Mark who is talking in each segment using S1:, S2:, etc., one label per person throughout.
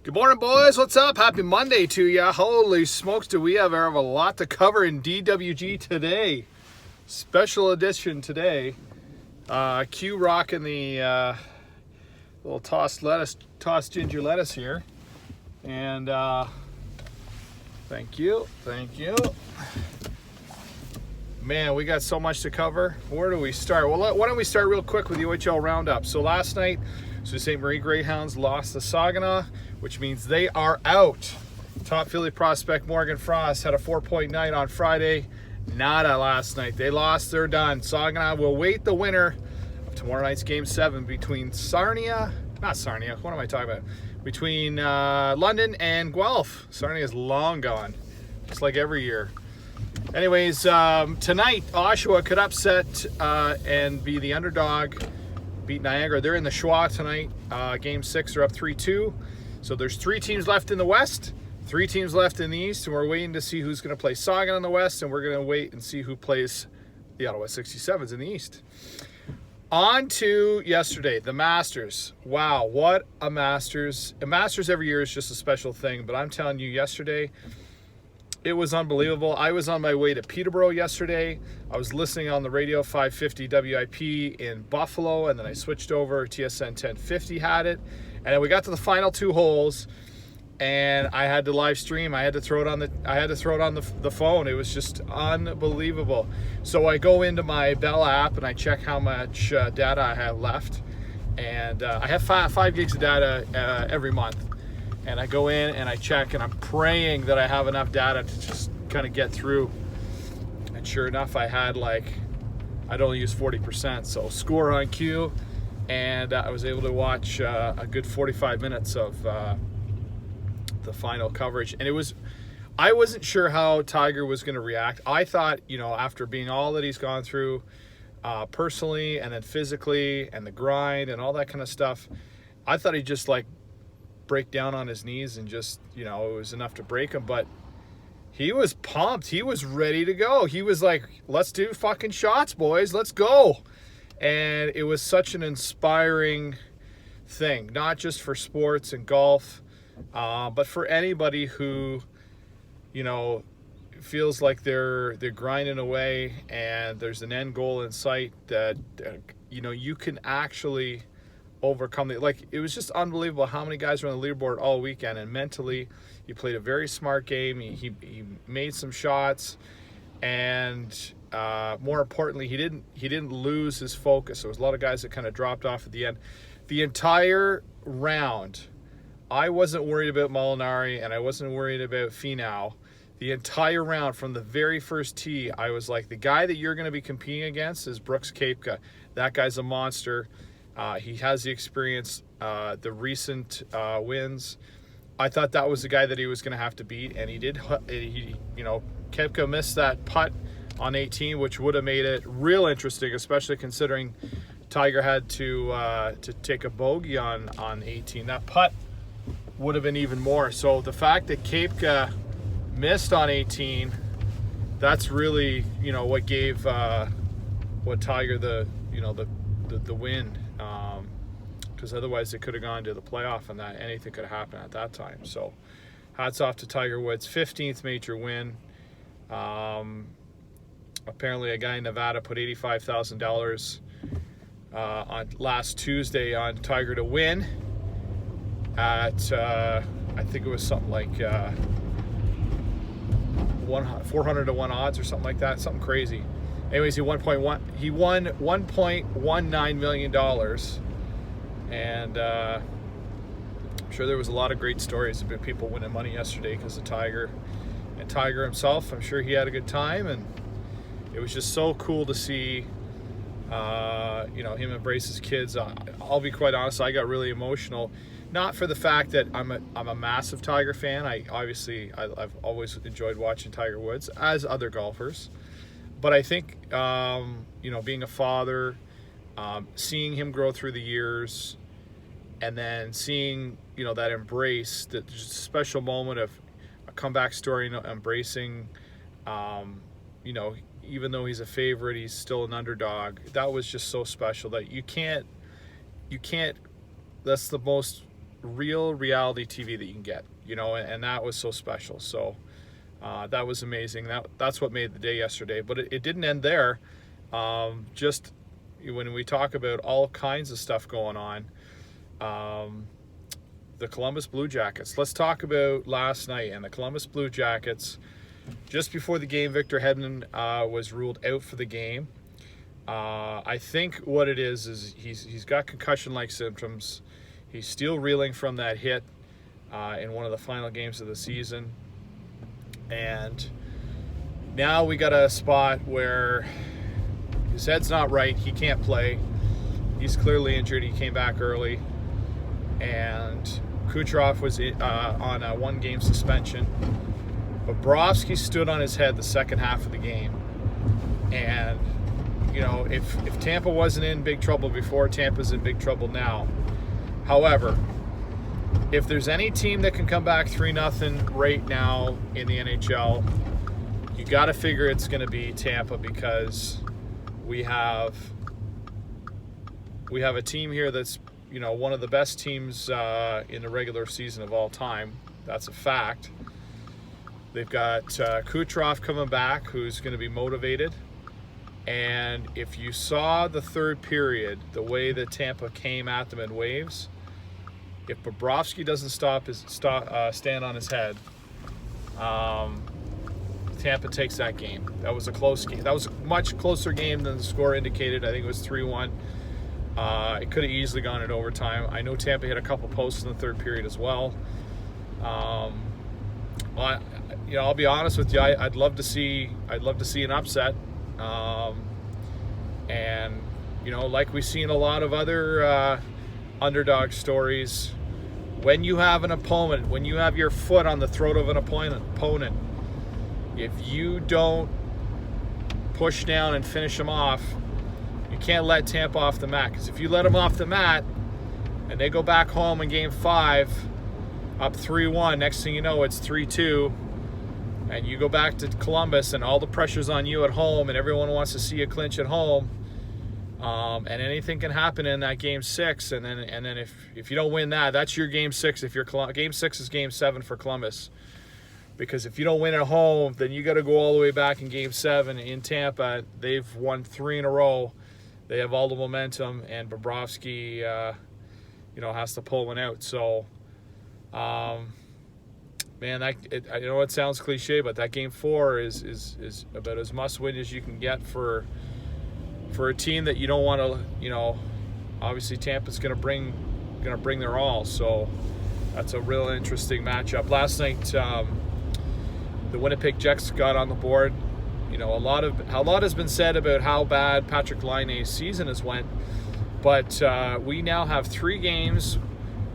S1: Good morning, boys. What's up? Happy Monday to ya. Holy smokes, do we have a lot to cover in DWG today. Special edition today. Q rocking the little tossed ginger lettuce here. And thank you. Man, we got so much to cover. Where do we start? Well, why don't we start real quick with the OHL roundup. So last night, St. Marie Greyhounds lost to Saginaw, which means they are out. Top Philly prospect Morgan Frost had a 4.9 on Friday. Nada last night. They lost, they're done. Saginaw will wait the winner of tomorrow night's Game 7 between between London and Guelph. Sarnia is long gone, just like every year. Anyways, tonight, Oshawa could upset and be the underdog, beat Niagara. They're in the Schwa tonight. Game 6, they're up 3-2. So there's 3 teams left in the West, 3 teams left in the East, and we're waiting to see who's going to play Saginaw in the West, and we're going to wait and see who plays the Ottawa 67s in the East. On to yesterday, the Masters. Wow, what a Masters. A Masters every year is just a special thing, but I'm telling you, yesterday, it was unbelievable. I was on my way to Peterborough yesterday. I was listening on the radio, 550 WIP in Buffalo, and then I switched over. TSN 1050 had it. And then we got to the final 2 holes, and I had to live stream. I had to throw it on the phone. It was just unbelievable. So I go into my Bell app and I check how much data I have left. And I have 5 gigs of data every month. And I go in and I check, and I'm praying that I have enough data to just kind of get through. And sure enough, I had I'd only use 40%. So score on cue, and I was able to watch a good 45 minutes of the final coverage. And I wasn't sure how Tiger was going to react. I thought, after being all that he's gone through personally and then physically and the grind and all that kind of stuff, I thought he'd just break down on his knees and just, it was enough to break him. But he was pumped. He was ready to go. He was like, let's do fucking shots, boys. Let's go. And it was such an inspiring thing, not just for sports and golf, but for anybody who, feels like they're grinding away and there's an end goal in sight that, you can actually overcome it was just unbelievable how many guys were on the leaderboard all weekend, and mentally he played a very smart game. He made some shots, and more importantly, he didn't lose his focus. There was a lot of guys that kind of dropped off at the end. The entire round, I wasn't worried about Molinari and I wasn't worried about Finau. The entire round, from the very first tee, I was like, the guy that you're going to be competing against is Brooks Koepka. That guy's a monster. He has the experience, the recent wins. I thought that was the guy that he was going to have to beat, and he did. Koepka missed that putt on 18, which would have made it real interesting, especially considering Tiger had to take a bogey on 18. That putt would have been even more. So the fact that Koepka missed on 18, that's really what gave what Tiger the win. Because otherwise it could have gone to the playoff, and that anything could have happened at that time. So hats off to Tiger Woods, 15th major win. Apparently a guy in Nevada put $85,000 on last Tuesday on Tiger to win at I think it was something like 400 to 1 odds or something like that, something crazy. Anyways, he won $1.19 million. And I'm sure there was a lot of great stories about people winning money yesterday because of Tiger. And Tiger himself, I'm sure he had a good time. And it was just so cool to see, him embrace his kids. I'll be quite honest, I got really emotional. Not for the fact that I'm a massive Tiger fan. I've always enjoyed watching Tiger Woods, as other golfers. But I think, being a father, seeing him grow through the years, and then seeing, that embrace, that just special moment of a comeback story, embracing, even though he's a favorite, he's still an underdog. That was just so special that you can't, that's the most real reality TV that you can get, you know, and that was so special. So that was amazing. That's what made the day yesterday. But it didn't end there. Just when we talk about all kinds of stuff going on, the Columbus Blue Jackets. Let's talk about last night and the Columbus Blue Jackets. Just before the game, Victor Hedman was ruled out for the game. I think what it is he's got concussion-like symptoms. He's still reeling from that hit in one of the final games of the season. And now we got a spot where his head's not right. He can't play. He's clearly injured. He came back early. And Kucherov was on a one-game suspension. Bobrovsky stood on his head the second half of the game. And, you know, if Tampa wasn't in big trouble before, Tampa's in big trouble now. However, if there's any team that can come back 3-0 right now in the NHL, you got to figure it's going to be Tampa, because we have a team here that's, you know, one of the best teams in the regular season of all time. That's a fact. They've got Kucherov coming back, who's going to be motivated. And if you saw the third period, the way that Tampa came at them in waves, if Bobrovsky doesn't stand on his head, Tampa takes that game. That was a close game. That was a much closer game than the score indicated. I think it was 3-1. It could have easily gone in overtime. I know Tampa hit a couple posts in the third period as well. You know, I'll be honest with you. I'd love to see an upset. And you know, like we've seen a lot of other underdog stories, when you have an opponent, when you have your foot on the throat of an opponent, if you don't push down and finish them off, you can't let Tampa off the mat. Because if you let them off the mat and they go back home in Game 5 up 3-1, next thing you know it's 3-2, and you go back to Columbus and all the pressure's on you at home and everyone wants to see you clinch at home, and anything can happen in that Game 6, and then if you don't win that's your Game 6. If you're Game 6 is Game 7 for Columbus, because if you don't win at home, then you got to go all the way back in Game 7 in Tampa. They've won 3 in a row. They have all the momentum, and Bobrovsky, you know, has to pull one out. So, man, I know it sounds cliche, but that Game 4 is about as must-win as you can get for a team that you don't want to. You know, obviously Tampa's going to bring their all. So that's a real interesting matchup. Last night, the Winnipeg Jets got on the board. You know, a lot has been said about how bad Patrik Laine's season has went, but we now have 3 games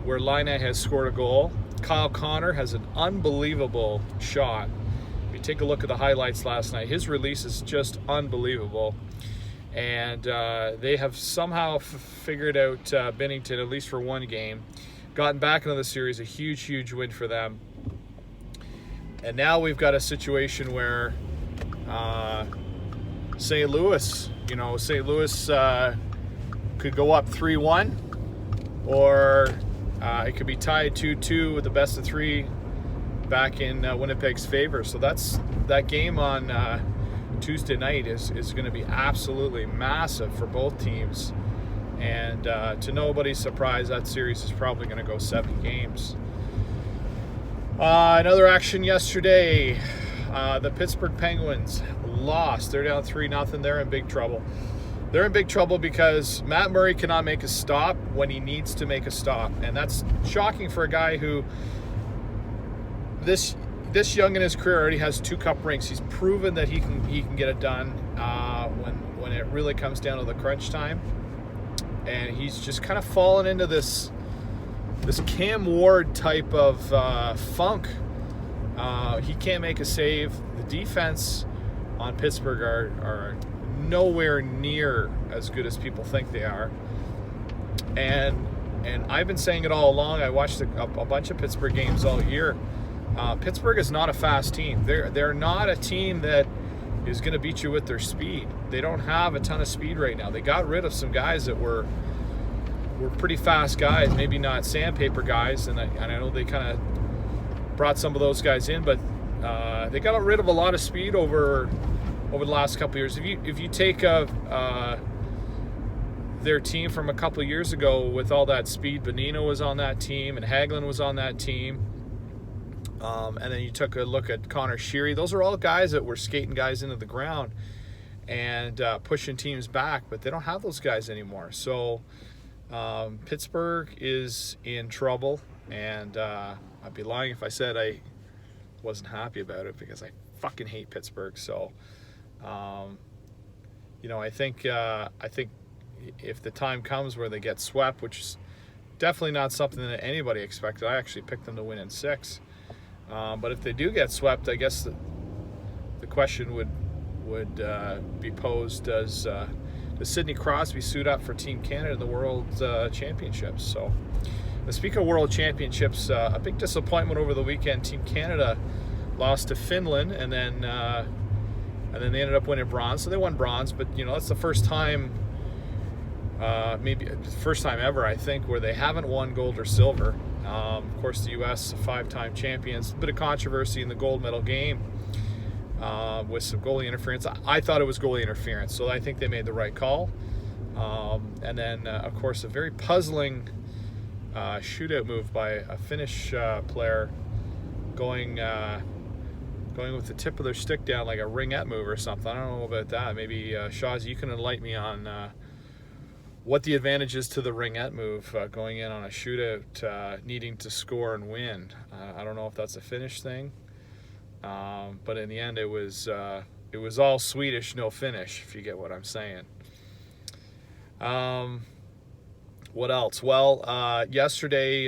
S1: where Laine has scored a goal. Kyle Connor has an unbelievable shot. If you take a look at the highlights last night, his release is just unbelievable. And they have somehow figured out Binnington, at least for one game, gotten back into the series, a huge win for them. And now we've got a situation where St. Louis, you know, St. Louis could go up 3-1, or it could be tied 2-2 with the best of 3 back in Winnipeg's favor. So that game on Tuesday night is going to be absolutely massive for both teams. And to nobody's surprise, that series is probably going to go 7 games. Another action yesterday. The Pittsburgh Penguins lost. They're down 3-0. They're in big trouble. They're in big trouble because Matt Murray cannot make a stop when he needs to make a stop. And that's shocking for a guy who this young in his career already has 2 cup rings. He's proven that he can get it done when it really comes down to the crunch time. And he's just kind of fallen into this Cam Ward type of funk. He can't make a save. The defense on Pittsburgh are nowhere near as good as people think they are. And I've been saying it all along. I watched a bunch of Pittsburgh games all year. Pittsburgh is not a fast team. They're not a team that is going to beat you with their speed. They don't have a ton of speed right now. They got rid of some guys that were were pretty fast guys, maybe not sandpaper guys, and I know they kind of brought some of those guys in, but they got rid of a lot of speed over the last couple of years. If you take their team from a couple of years ago with all that speed, Bonino was on that team and Hagelin was on that team, and then you took a look at Connor Sheary. Those are all guys that were skating guys into the ground and pushing teams back, but they don't have those guys anymore. So Pittsburgh is in trouble, and I'd be lying if I said I wasn't happy about it, because I fucking hate Pittsburgh. So I think if the time comes where they get swept, which is definitely not something that anybody expected. I actually picked them to win in 6. But if they do get swept, I guess the question would be posed: does Sidney Crosby suit up for Team Canada in the World Championships? So, speaking of World Championships, a big disappointment over the weekend. Team Canada lost to Finland, and then they ended up winning bronze. So they won bronze, but that's the first time. Maybe the first time ever, I think, where they haven't won gold or silver. Of course, the U.S. 5-time champions. A bit of controversy in the gold medal game with some goalie interference. I thought it was goalie interference, so I think they made the right call. And then, of course, a very puzzling shootout move by a Finnish player going with the tip of their stick down like a ringette move or something. I don't know about that. Maybe, Shaz, you can enlighten me on what the advantage is to the ringette move, going in on a shootout, needing to score and win. I don't know if that's a Finnish thing, but in the end it was all Swedish, no Finnish, if you get what I'm saying. What else? Well, yesterday,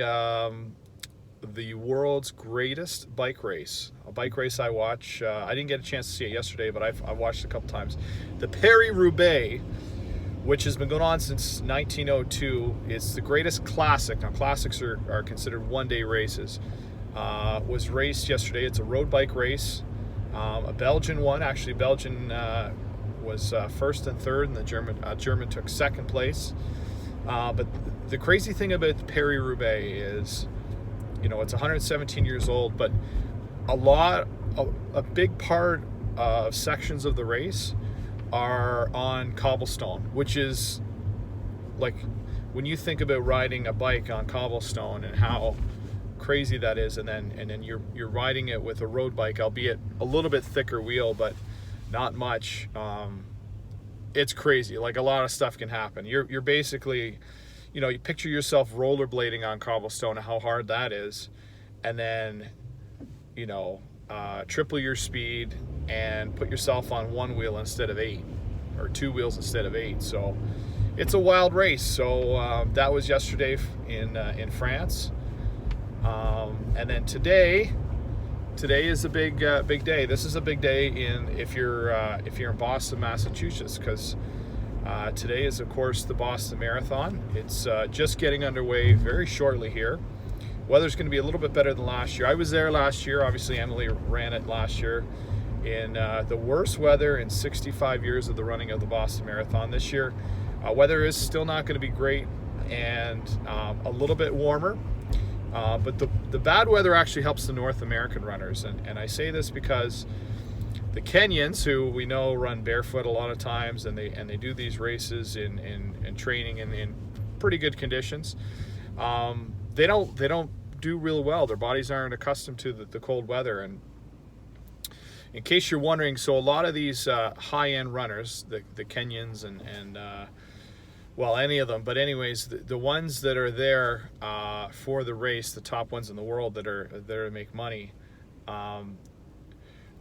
S1: the world's greatest bike race, a bike race I watch. I didn't get a chance to see it yesterday, but I've watched it a couple times. The Paris-Roubaix, which has been going on since 1902. It's the greatest classic. Now, classics are considered one-day races. Was raced yesterday. It's a road bike race. A Belgian won. Actually, Belgian was first and third, and the German took second place. But the crazy thing about the Paris-Roubaix is, it's 117 years old, but a big part of sections of the race are on cobblestone, which is like, when you think about riding a bike on cobblestone and how crazy that is, and then you're riding it with a road bike, albeit a little bit thicker wheel, but not much. It's crazy. Like, a lot of stuff can happen. You're basically, you picture yourself rollerblading on cobblestone and how hard that is, and then triple your speed and put yourself on one wheel instead of 8, or 2 wheels instead of 8. So it's a wild race. So that was yesterday in France, and then today is a big day. This is a big day if you're in Boston, Massachusetts, because today is, of course, the Boston Marathon. It's just getting underway very shortly here. Weather's going to be a little bit better than last year. I was there last year. Obviously, Emily ran it last year in the worst weather in 65 years of the running of the Boston Marathon. This year, weather is still not going to be great, and a little bit warmer. But the bad weather actually helps the North American runners. And I say this because the Kenyans, who we know run barefoot a lot of times, and they do these races in training in pretty good conditions, they don't do real well. Their bodies aren't accustomed to the cold weather. And in case you're wondering, so a lot of these high-end runners, the Kenyans and well, any of them, but anyways, the ones that are there for the race, the top ones in the world that are there to make money,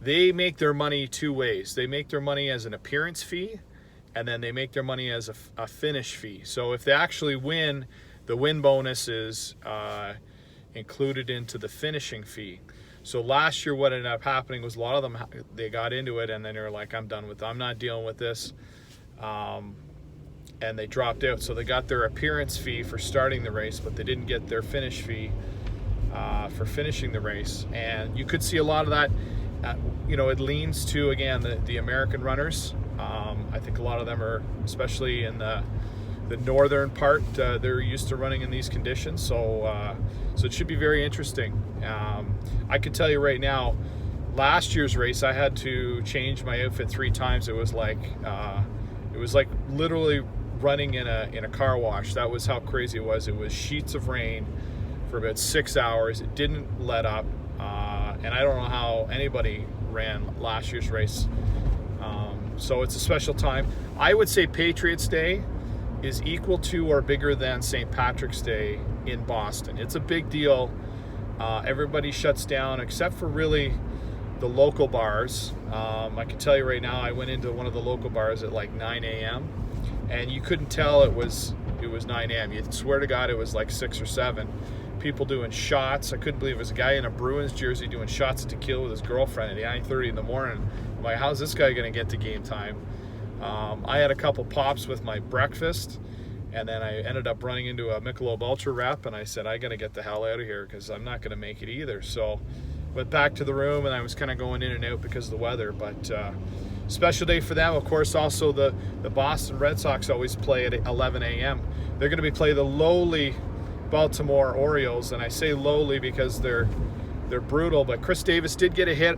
S1: they make their money 2 ways. They make their money as an appearance fee, and then they make their money as a finish fee. So if they actually win, the win bonus is included into the finishing fee. So last year what ended up happening was a lot of them, they got into it and then they were like, I'm not dealing with this. And they dropped out. So they got their appearance fee for starting the race, but they didn't get their finish fee for finishing the race. And you could see a lot of that. It leans to, again, the American runners. I think a lot of them are, especially in the the northern part. They're used to running in these conditions, so it should be very interesting. I can tell you right now, last year's race I had to change my outfit 3 times. It was like literally running in a car wash. That was how crazy it was. It was sheets of rain for about 6 hours. It didn't let up, and I don't know how anybody ran last year's race. So it's a special time. I would say Patriots Day is equal to or bigger than St. Patrick's Day in Boston. It's a big deal. Everybody shuts down except for really the local bars. I can tell you right now, I went into one of the local bars at like 9 a.m. and you couldn't tell it was 9 a.m. You'd swear to God it was like 6 or 7. People doing shots. I couldn't believe it was a guy in a Bruins jersey doing shots of tequila with his girlfriend at 9:30 in the morning. I'm like, how's this guy going to get to game time? I had a couple pops with my breakfast, and then I ended up running into a Michelob Ultra rep, and I said, I got to get the hell out of here because I'm not going to make it either. So went back to the room, and I was kind of going in and out because of the weather. But special day for them. Of course, also the Boston Red Sox always play at 11 a.m. They're going to be playing the lowly Baltimore Orioles, and I say lowly because they're brutal. But Chris Davis did get a hit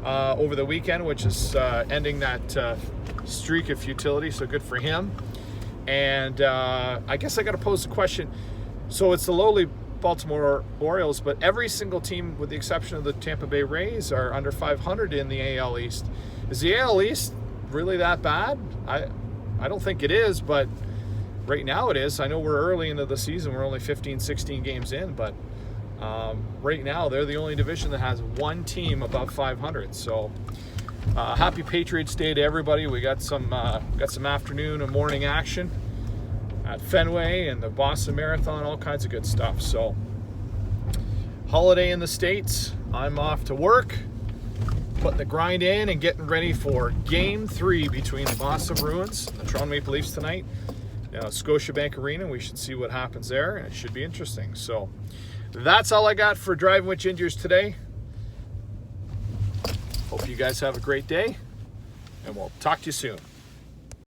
S1: over the weekend, which is ending that streak of futility, so good for him. And I guess I got to pose the question. So it's the lowly Baltimore Orioles, but every single team, with the exception of the Tampa Bay Rays, are under 500 in the AL East. Is the AL East really that bad? I don't think it is, but right now it is. I know we're early into the season. We're only 15, 16 games in, but right now they're the only division that has one team above 500. So happy Patriots Day to everybody. We got some afternoon and morning action at Fenway and the Boston Marathon, all kinds of good stuff. So holiday in the States. I'm off to work, putting the grind in and getting ready for Game 3 between the Boston Bruins and the Toronto Maple Leafs tonight. Scotiabank Arena. We should see what happens there, and it should be interesting. So that's all I got for Driving with Gingers today. Hope you guys have a great day, and we'll talk to you soon.